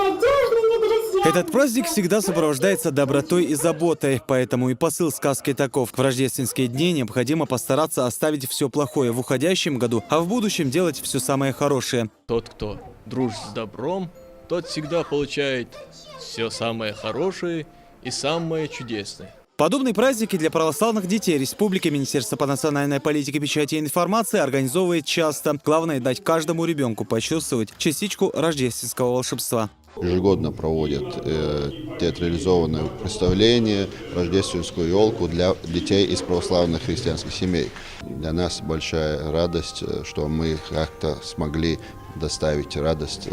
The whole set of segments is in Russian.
ненадежны, не друзья. Этот праздник всегда сопровождается добротой и заботой, поэтому и посыл сказки таков. В рождественские дни необходимо постараться оставить все плохое в уходящем году, а в будущем делать все самое хорошее. Тот, кто дружит с добром, тот всегда получает все самое хорошее и самое чудесное. Подобные праздники для православных детей Республики Министерство по национальной политике, печати и информации организовывает часто. Главное – дать каждому ребенку почувствовать частичку рождественского волшебства. Ежегодно проводят театрализованное представление, рождественскую елку для детей из православных христианских семей. Для нас большая радость, что мы как-то смогли доставить радость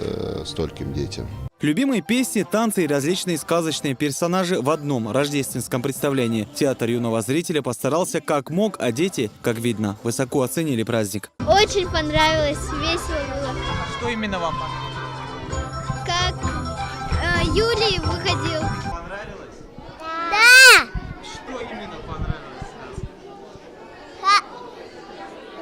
стольким детям. Любимые песни, танцы и различные сказочные персонажи в одном рождественском представлении. Театр юного зрителя постарался как мог, а дети, как видно, высоко оценили праздник. Очень понравилось, весело было. Что именно вам понравилось? Как Юлий выходил. Понравилось? Да! Что именно понравилось?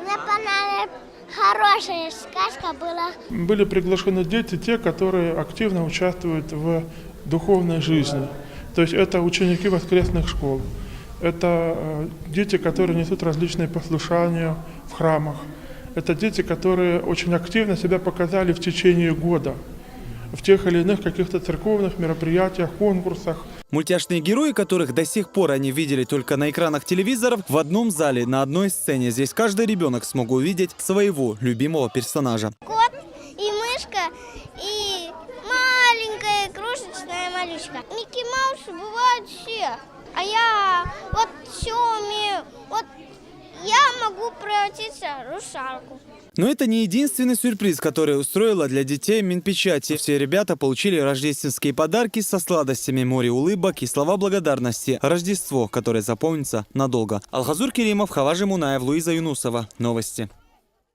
Мне понравилась хорошая сказка была. Были приглашены дети, те, которые активно участвуют в духовной жизни. То есть это ученики воскресных школ, это дети, которые несут различные послушания в храмах. Это дети, которые очень активно себя показали в течение года в тех или иных каких-то церковных мероприятиях, конкурсах. Мультяшные герои, которых до сих пор они видели только на экранах телевизоров, в одном зале, на одной сцене. Здесь каждый ребенок смог увидеть своего любимого персонажа. Кот и мышка, и маленькая крошечная малючка. Микки Маусы бывают все, а я вот все умею. Вот я могу превратиться в русалку. Но это не единственный сюрприз, который устроила для детей Минпечати. Все ребята получили рождественские подарки со сладостями, море улыбок и слова благодарности. Рождество, которое запомнится надолго. Алхазур Керимов, Хаважи Мунаев, Луиза Юнусова. Новости.